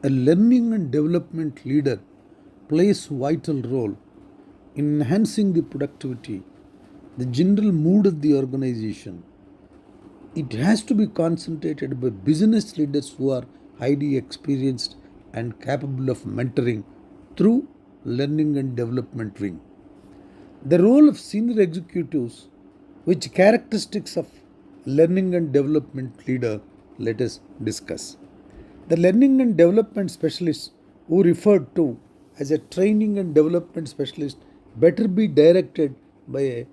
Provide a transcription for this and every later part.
A learning and development leader plays vital role in enhancing the productivity, the general mood of the organization. It has to be concentrated by business leaders who are highly experienced and capable of mentoring through learning and development wing. The role of senior executives, which characteristics of learning and development leader, let us discuss. The learning and development specialist, who referred to as a training and development specialist, better be directed by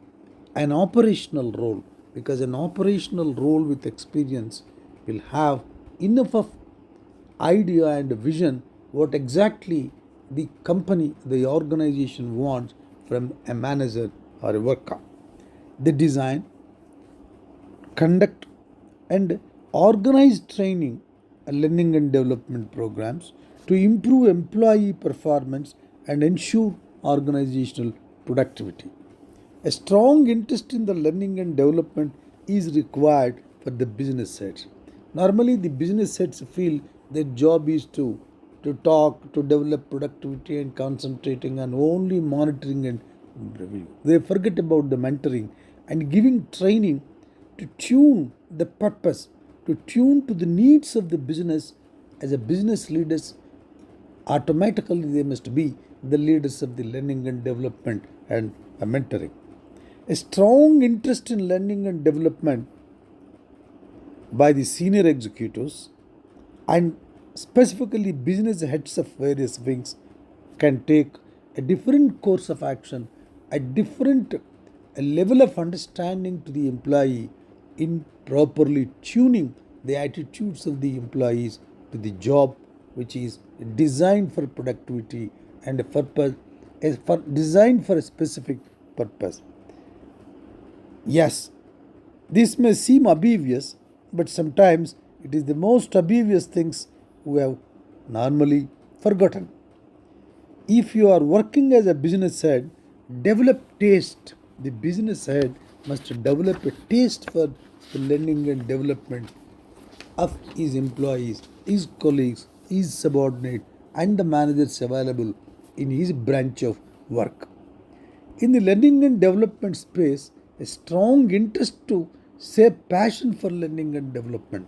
an operational role, because an operational role with experience will have enough of idea and vision what exactly the company, the organization wants from a manager or a worker. They design, conduct, and organize training and learning and development programs to improve employee performance and ensure organizational productivity. A strong interest in the learning and development is required for the business heads. Normally, the business heads feel their job is to talk, to develop productivity and concentrating on only monitoring and review. They forget about the mentoring and giving training to tune the purpose, to tune to the needs of the business. As a business leaders, automatically they must be the leaders of the learning and development and mentoring. A strong interest in learning and development by the senior executives and specifically business heads of various wings can take a different course of action, a different level of understanding to the employee in properly tuning the attitudes of the employees to the job which is designed for productivity and a purpose, designed for a specific purpose. Yes, this may seem obvious, but sometimes it is the most obvious things we have normally forgotten. If you are working as a business head, develop taste. The business head must develop a taste for the learning and development of his employees, his colleagues, his subordinate, and the managers available in his branch of work. In the learning and development space, a strong interest to say passion for learning and development.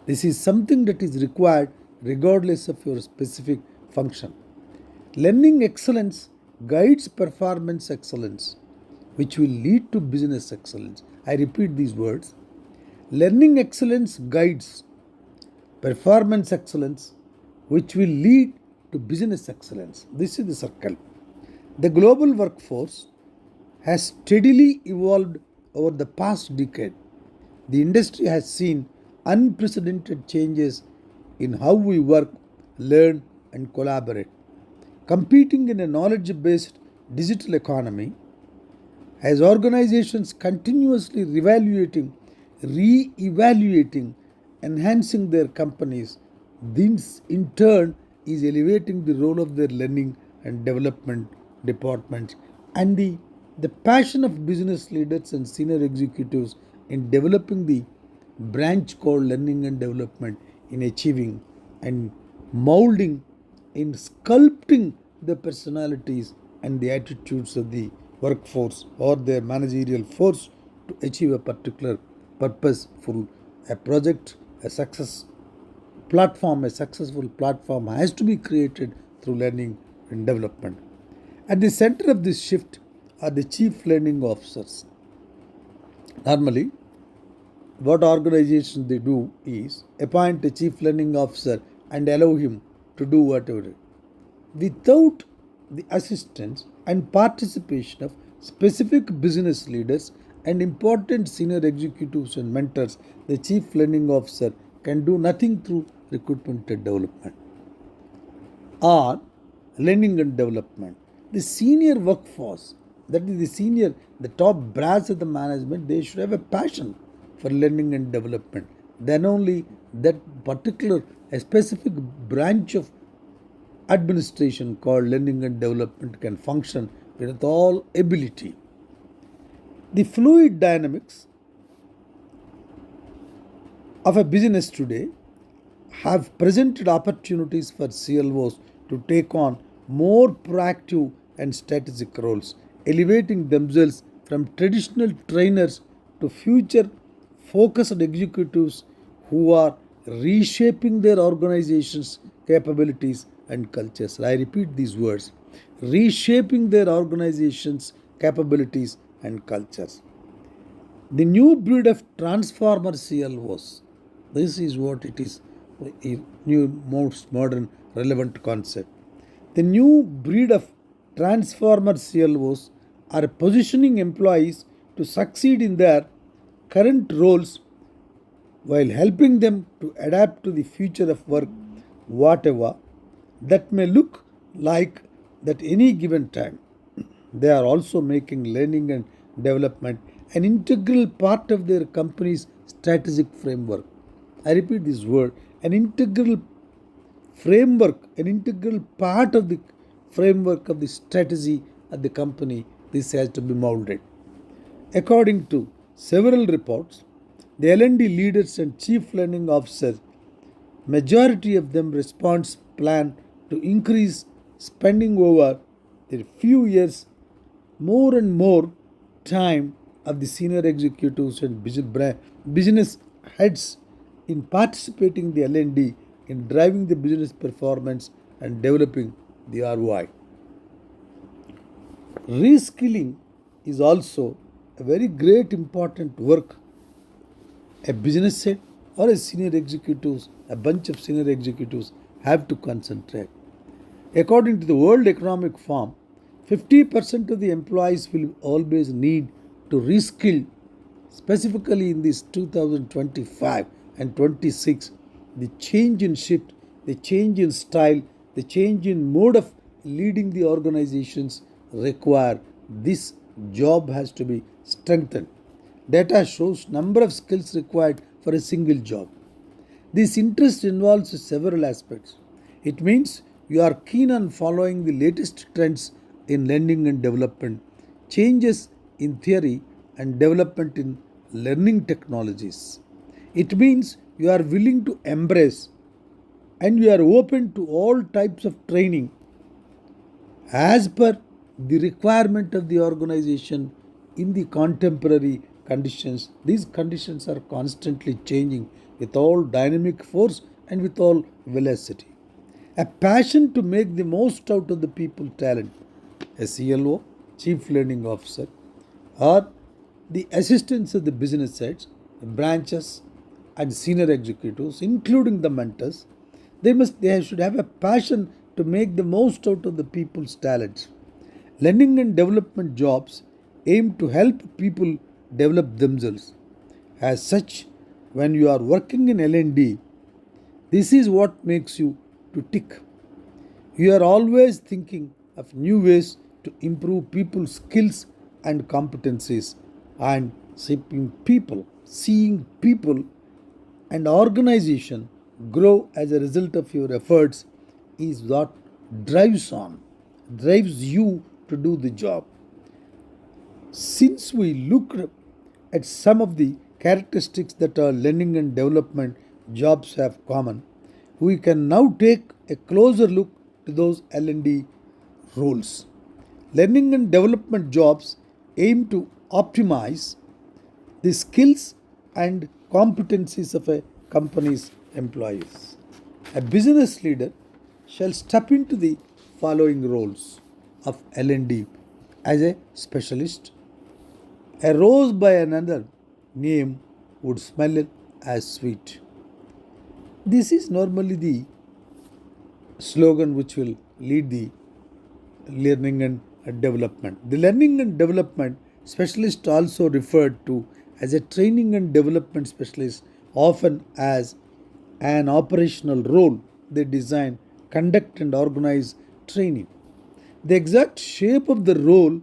This is something that is required regardless of your specific function. Learning excellence guides performance excellence, which will lead to business excellence. I repeat these words. Learning excellence guides performance excellence, which will lead to business excellence. This is the circle. The global workforce has steadily evolved over the past decade. The industry has seen unprecedented changes in how we work, learn, and collaborate. Competing in a knowledge based digital economy, as organizations continuously re evaluating, enhancing their companies, this in turn is elevating the role of their learning and development departments and the passion of business leaders and senior executives in developing the branch called learning and development, in achieving and molding, in sculpting the personalities and the attitudes of the workforce or their managerial force to achieve a particular purposeful a project, a successful platform has to be created through learning and development. At the center of this shift are the chief learning officers. Normally, what organizations they do is appoint a chief learning officer and allow him to do whatever. Without the assistance and participation of specific business leaders and important senior executives and mentors, the chief learning officer can do nothing through recruitment and development or learning and development. The senior workforce, that is the top brass of the management, they should have a passion for learning and development. Then only that particular, a specific branch of administration called learning and development can function with all ability. The fluid dynamics of a business today have presented opportunities for CLOs to take on more proactive and strategic roles, elevating themselves from traditional trainers to future focused executives who are reshaping their organizations' capabilities and cultures. I repeat these words: reshaping their organizations' capabilities and cultures. The new breed of transformer CLOs. This is what it is, a new, most modern, relevant concept. The new breed of transformer CLOs are positioning employees to succeed in their current roles while helping them to adapt to the future of work, whatever that may look like at any given time. They are also making learning and development an integral part of their company's strategic framework. I repeat this word: an integral framework, an integral part of the framework of the strategy of the company. This has to be molded. According to several reports, the L&D leaders and chief learning officers, majority of them response plan to increase spending over the few years more and more time of the senior executives and business heads in participating in the L&D in driving the business performance and developing the ROI. Reskilling is also a very great important work a business head or a senior executives, a bunch of senior executives have to concentrate. According to the World Economic Forum, 50% of the employees will always need to reskill, specifically in this 2025 and 26. The change in shift, the change in style, the change in mode of leading the organizations require this job has to be strengthened. Data shows number of skills required for a single job. This interest involves several aspects. It means you are keen on following the latest trends in learning and development, changes in theory and development in learning technologies. It means you are willing to embrace and you are open to all types of training as per the requirement of the organization in the contemporary conditions. These conditions are constantly changing with all dynamic force and with all velocity. A passion to make the most out of the people talent, a CLO, Chief Learning Officer, or the assistants of the business heads, branches, and senior executives, including the mentors, they should have a passion to make the most out of the people's talents. Learning and development jobs aim to help people develop themselves. As such, when you are working in L&D, this is what makes you to tick. You are always thinking of new ways to improve people's skills and competencies, and seeing people and organization grow as a result of your efforts is what drives you to do the job. Since we looked at some of the characteristics that our learning and development jobs have common, we can now take a closer look to those L&D roles. Learning and development jobs aim to optimize the skills and competencies of a company's employees. A business leader shall step into the following roles of L&D as a specialist. A rose by another name would smell as sweet. This is normally the slogan which will lead the learning and development. The learning and development specialist, also referred to as a training and development specialist, often as an operational role. They design, conduct and organize training. The exact shape of the role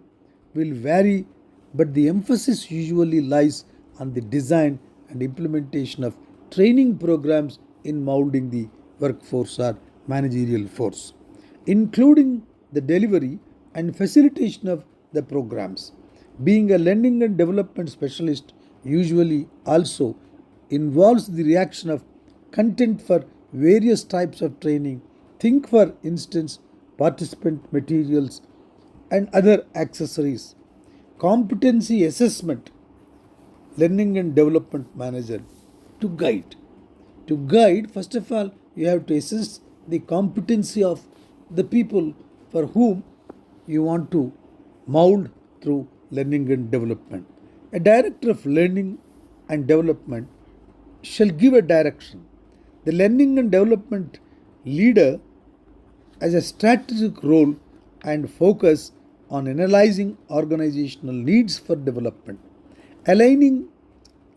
will vary, but the emphasis usually lies on the design and implementation of training programs in molding the workforce or managerial force, including the delivery and facilitation of the programs. Being a learning and development specialist usually also involves the reaction of content for various types of training. Think, for instance, participant materials and other accessories. Competency assessment, learning and development manager to guide. To guide, first of all, you have to assess the competency of the people for whom you want to mold through learning and development. A director of learning and development shall give a direction. The learning and development leader has a strategic role and focus on analyzing organizational needs for development, aligning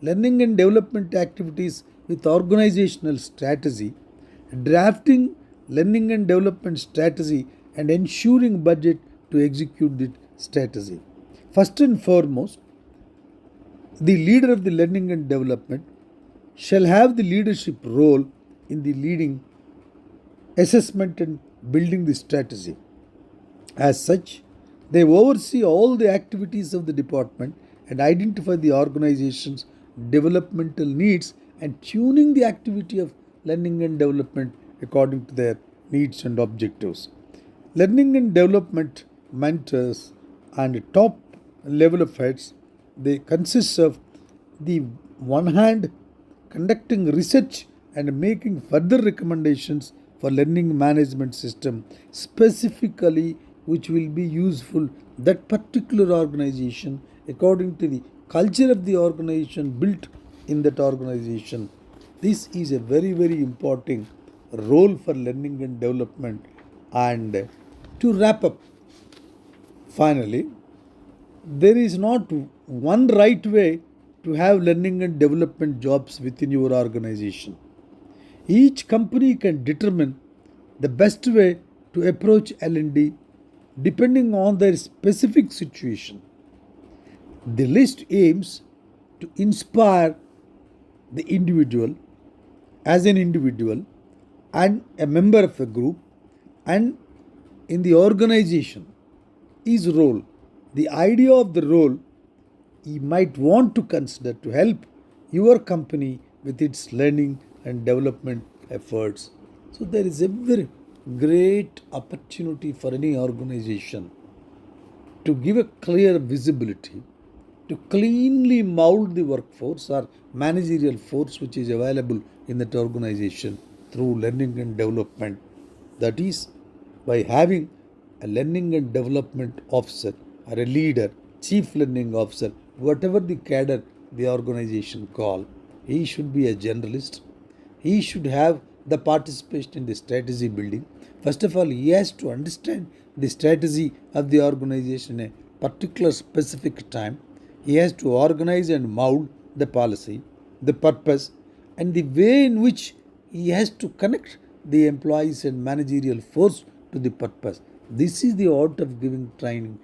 learning and development activities with organizational strategy, drafting learning and development strategy, and ensuring budget to execute the strategy. First and foremost, the leader of the learning and development shall have the leadership role in the leading assessment and building the strategy. As such, they oversee all the activities of the department and identify the organization's developmental needs and tuning the activity of learning and development according to their needs and objectives. Learning and development mentors and top level of heads, they consist of the one hand conducting research and making further recommendations for learning management system specifically which will be useful that particular organization according to the culture of the organization built in that organization. This is a very, very important role for learning and development. And to wrap up, finally, there is not one right way to have learning and development jobs within your organization. Each company can determine the best way to approach L&D depending on their specific situation. The list aims to inspire the individual as an individual and a member of a group and in the organization, his role, the idea of the role you might want to consider to help your company with its learning and development efforts. So there is a very great opportunity for any organization to give a clear visibility, to cleanly mold the workforce or managerial force which is available in that organization through learning and development. That is, by having a learning and development officer or a leader, chief learning officer, whatever the cadre the organization call, he should be a generalist. He should have the participation in the strategy building. First of all, he has to understand the strategy of the organization in a particular specific time. He has to organize and mold the policy, the purpose, and the way in which he has to connect the employees and managerial force to the purpose. This is the art of giving training.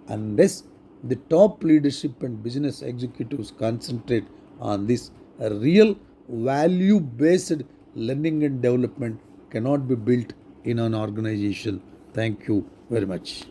Unless the top leadership and business executives concentrate on this, a real value based learning and development cannot be built in an organization. Thank you very much.